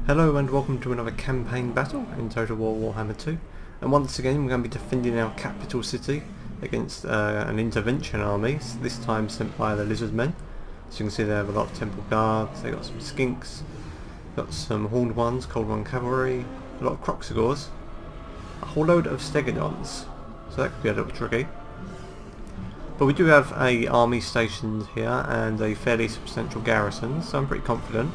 Hello and welcome to another campaign battle in Total War Warhammer 2, and once again we're going to be defending our capital city against an intervention army, this time sent by the Lizardmen. So you can see they have a lot of temple guards, they got some skinks, got some horned ones, cold one cavalry, a lot of croxagors, a whole load of stegodons, so that could be a little tricky. But we do have a army stationed here and a fairly substantial garrison, so I'm pretty confident.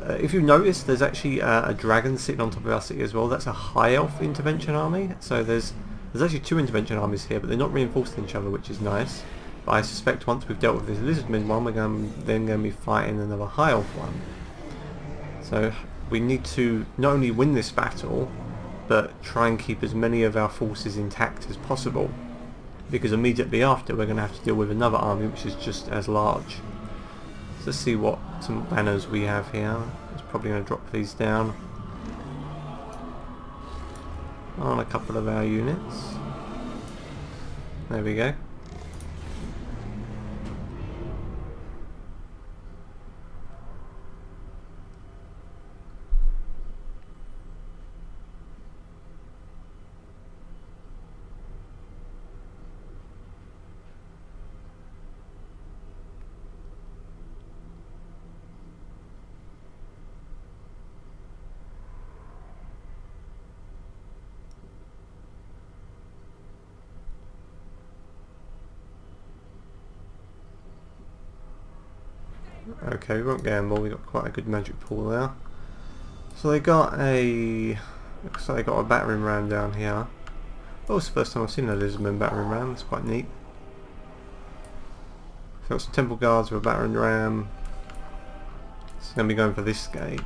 If you notice, there's actually a dragon sitting on top of our city as well. That's a high elf intervention army. So there's actually two intervention armies here, but they're not reinforcing each other, which is nice. But I suspect once we've dealt with this Lizardmen one, we're then going to be fighting another high elf one. So we need to not only win this battle, but try and keep as many of our forces intact as possible. Because immediately after, we're going to have to deal with another army which is just as large. Let's see what some banners we have here. It's probably going to drop these down on a couple of our units. There we go. Okay, we won't gamble, we got quite a good magic pool there. So they got a... looks like they got a battering ram down here. Oh, it's the first time I've seen a Lizardman battering ram, it's quite neat. So got some temple guards with a battering ram. It's going to be going for this gate.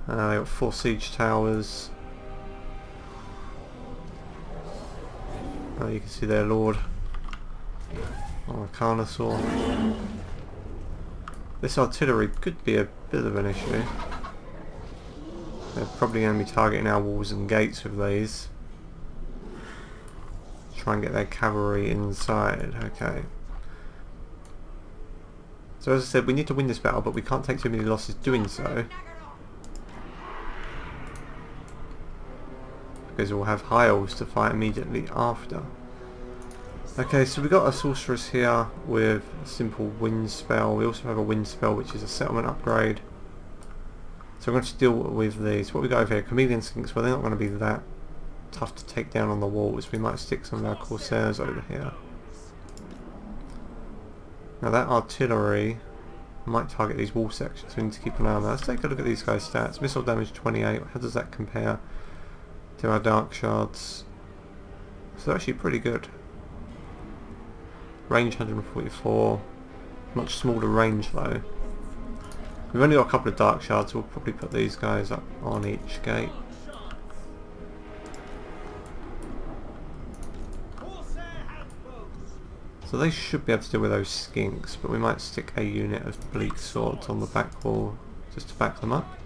They got 4 siege towers. Oh, you can see their lord. Oh, a carnosaur. This artillery could be a bit of an issue. They're probably going to be targeting our walls and gates with these. Try and get their cavalry inside. Okay. So as I said, we need to win this battle, but we can't take too many losses doing so. Because we'll have high elves to fight immediately after. Okay, so we got a sorceress here with a simple wind spell. We also have a wind spell which is a settlement upgrade. So we're going to deal with these. What we got over here, chameleon skinks, well they're not going to be that tough to take down on the walls. We might stick some of our corsairs over here. Now that artillery might target these wall sections, so we need to keep an eye on that. Let's take a look at these guys' stats. Missile damage 28, how does that compare to our dark shards? So they're actually pretty good. Range 144, much smaller range though. We've only got a couple of dark shards, so we'll probably put these guys up on each gate. So they should be able to deal with those skinks, but we might stick a unit of bleak swords on the back wall just to back them up.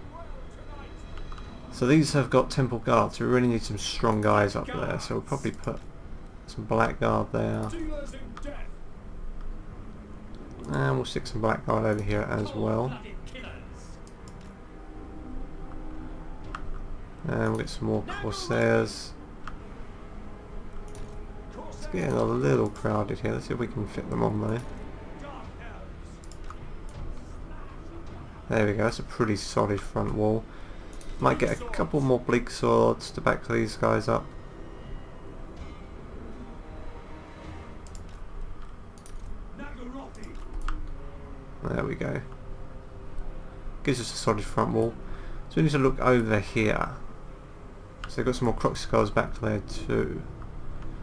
So these have got temple guards, so we really need some strong guys up there, so we'll probably put some blackguard there. And we'll stick some blackguard over here as well. And we'll get some more corsairs. It's getting a little crowded here. Let's see if we can fit them on there. There we go, that's a pretty solid front wall. Might get a couple more bleak swords to back these guys up. There we go. Gives us a solid front wall. So we need to look over here. So they've got some more croxagors back there too.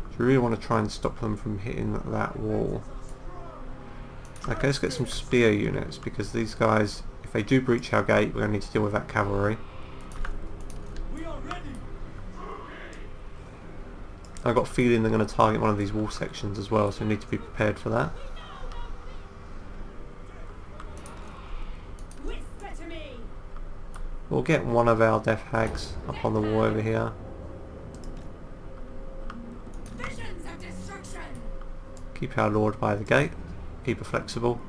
So we really want to try and stop them from hitting that wall. Okay, let's get some spear units, because these guys, if they do breach our gate, we're going to need to deal with that cavalry. I've got a feeling they're going to target one of these wall sections as well, so we need to be prepared for that. We'll get one of our death hags up on the wall over here. Keep our lord by the gate. Keep her flexible.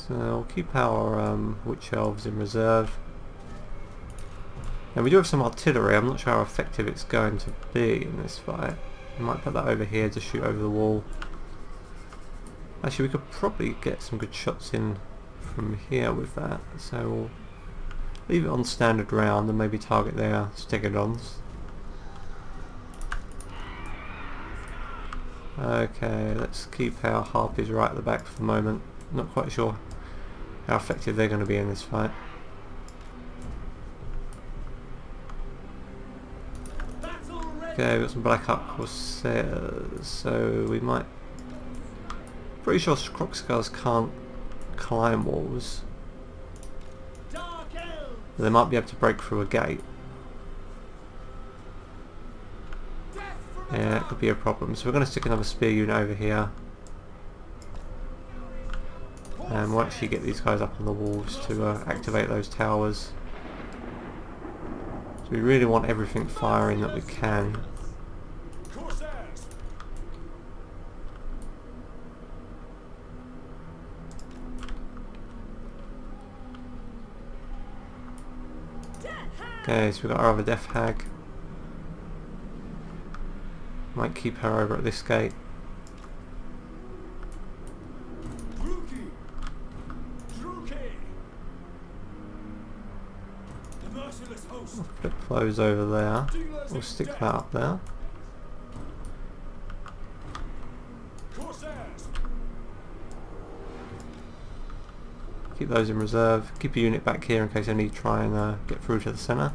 So we'll keep our witch elves in reserve. Now we do have some artillery. I'm not sure how effective it's going to be in this fight. We might put that over here to shoot over the wall. Actually, we could probably get some good shots in from here with that. So we'll leave it on standard round and maybe target their stegodons. Okay, let's keep our harpies right at the back for the moment. Not quite sure how effective they're going to be in this fight. Okay, we've got some Black Hawk Corsairs, so we might... Pretty sure Crocscars can't climb walls. But they might be able to break through a gate. Yeah, it could be a problem. So we're going to stick another spear unit over here. And we'll actually get these guys up on the walls to activate those towers. So we really want everything firing that we can. Okay, so we've got our other Death Hag. Might keep her over at this gate. We'll flip those over there. We'll stick that up there. Keep those in reserve. Keep a unit back here in case I need to try and get through to the centre.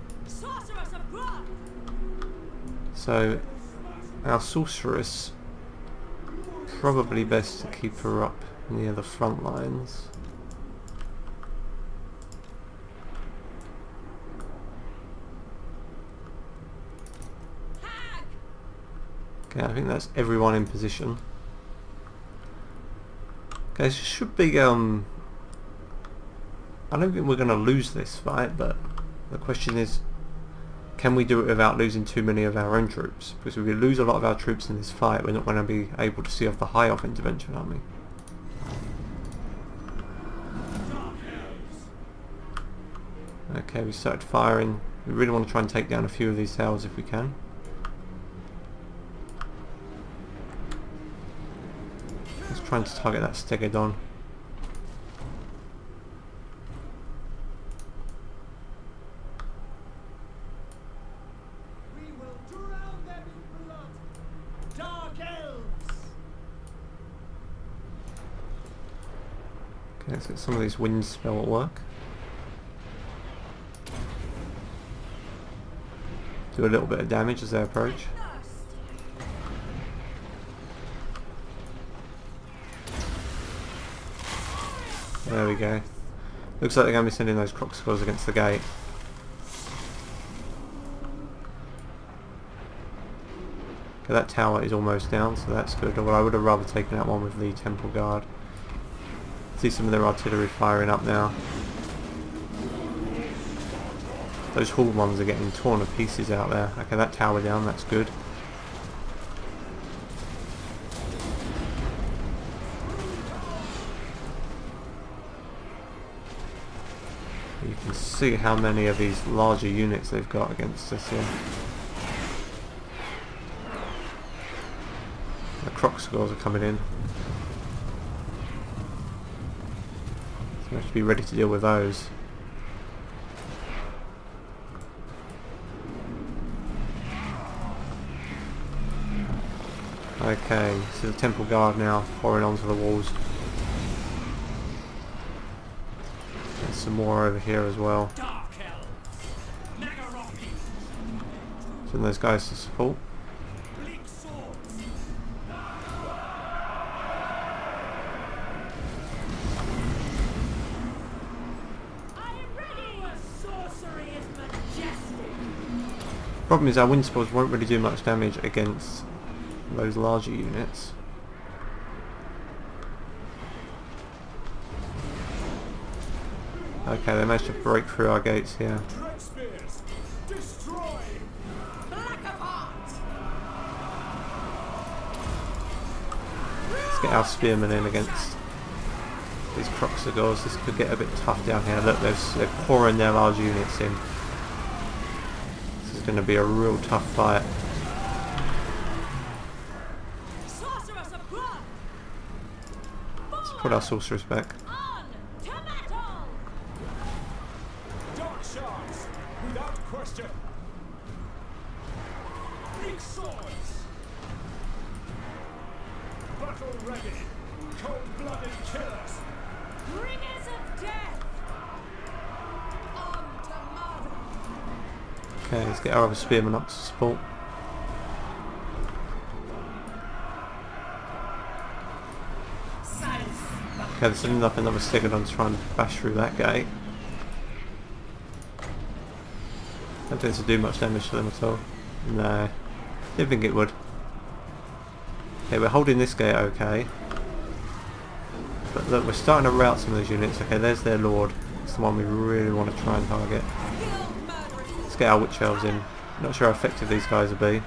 So our sorceress, probably best to keep her up near the front lines. Okay, I think that's everyone in position. Okay, this should be I don't think we're going to lose this fight, but the question is, can we do it without losing too many of our own troops? Because if we lose a lot of our troops in this fight, we're not going to be able to see off the High Elf intervention army. Okay, we started firing. We really want to try and take down a few of these towers if we can. Let's try and target that Stegodon. Okay, let's get some of these wind spell at work. Do a little bit of damage as they approach. There we go. Looks like they're going to be sending those Crocscars against the gate. Okay, that tower is almost down, so that's good. Well, I would have rather taken out one with the Temple Guard. See some of their artillery firing up now. Those Hall ones are getting torn to pieces out there. Okay, that tower down, that's good. You can see how many of these larger units they've got against us here. The Crocscars are coming in. So we have to be ready to deal with those. Okay, so the Temple Guard now pouring onto the walls. There's some more over here as well. Send those guys to support. Problem is our wind spells won't really do much damage against those larger units. Okay, they managed to break through our gates here. Let's get our spearmen in against These Croxagors, this could get a bit tough down here. Look, they're pouring their large units in. This is going to be a real tough fight. Let's put our sorcerers back. Dark shards, without question. Big swords. Battle ready. Cold-blooded killers. Bringers of death. On to murder. Okay, let's get our other spearmen up to support. Okay, let's send up another Stegodon to try and bash through that gate. Don't think to do much damage to them at all. No, didn't think it would. Okay, we're holding this gate okay. But look, we're starting to rout some of those units. Okay, there's their lord. It's the one we really want to try and target. Let's get our witch elves in. Not sure how effective these guys will be.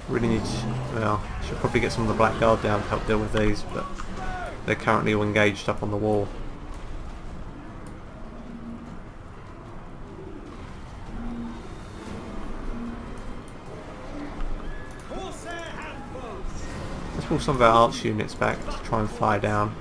Really need to, well, should probably get some of the Black Guard down to help deal with these, but they're currently all engaged up on the wall. Let's pull some of our arch units back to try and fire down.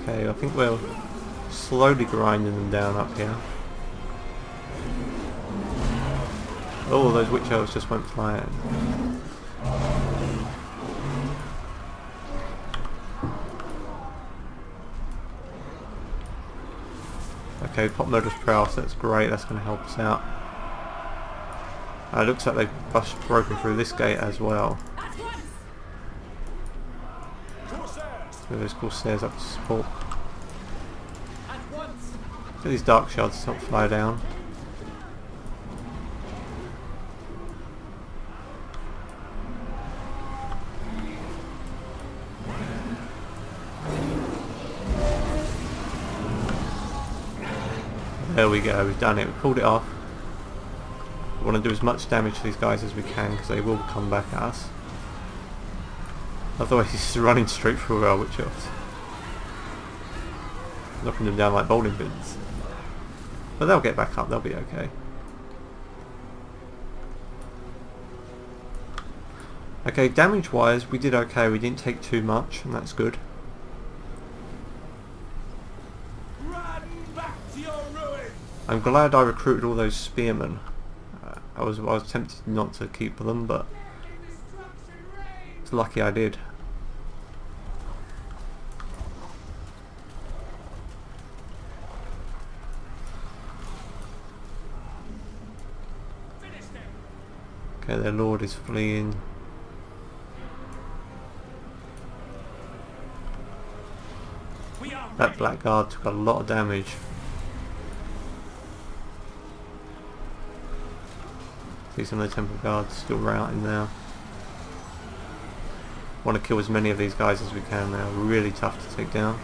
Okay, I think we're slowly grinding them down up here. Oh, those witch elves just went flying. Okay, pop Murderous Prowess, that's great, that's going to help us out. It looks like they've broken through this gate as well. Move those Corsairs up to support. Get these Dark Shards to not fly down. There we go, we've done it, we've pulled it off. We want to do as much damage to these guys as we can because they will come back at us. Otherwise he's just running straight through our witch elves. Knocking them down like bowling pins. But they'll get back up, they'll be okay. Okay, damage wise we did okay, we didn't take too much and that's good. I'm glad I recruited all those spearmen. I was tempted not to keep them, but it's lucky I did. Okay, their lord is fleeing. That Blackguard took a lot of damage. See some of the Temple Guards still routing now. Want to kill as many of these guys as we can now. Really tough to take down.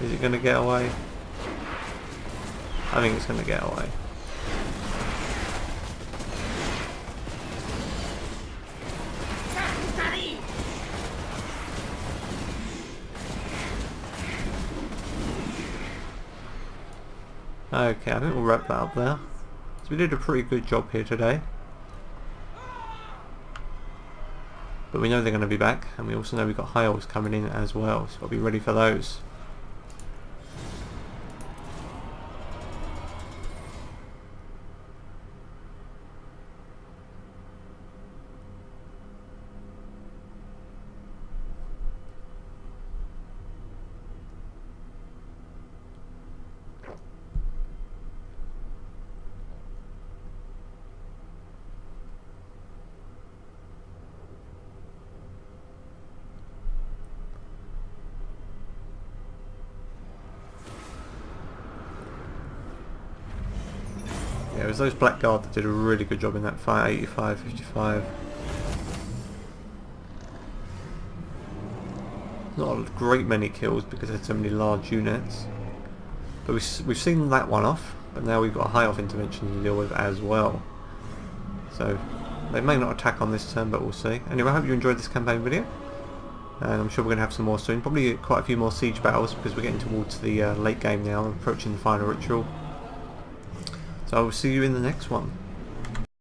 Is it going to get away? I think it's going to get away. Okay, I think we'll wrap that up there. So we did a pretty good job here today. But we know they're going to be back, and we also know we've got high elves coming in as well, so I'll be ready for those. Yeah, it was those Blackguard that did a really good job in that fight. 85, 55. Not a great many kills because they had so many large units. But we've seen that one off, but now we've got a high off intervention to deal with as well. So they may not attack on this turn, but we'll see. Anyway, I hope you enjoyed this campaign video, and I'm sure we're going to have some more soon. Probably quite a few more siege battles because we're getting towards the late game now, approaching the final ritual. So I will see you in the next one.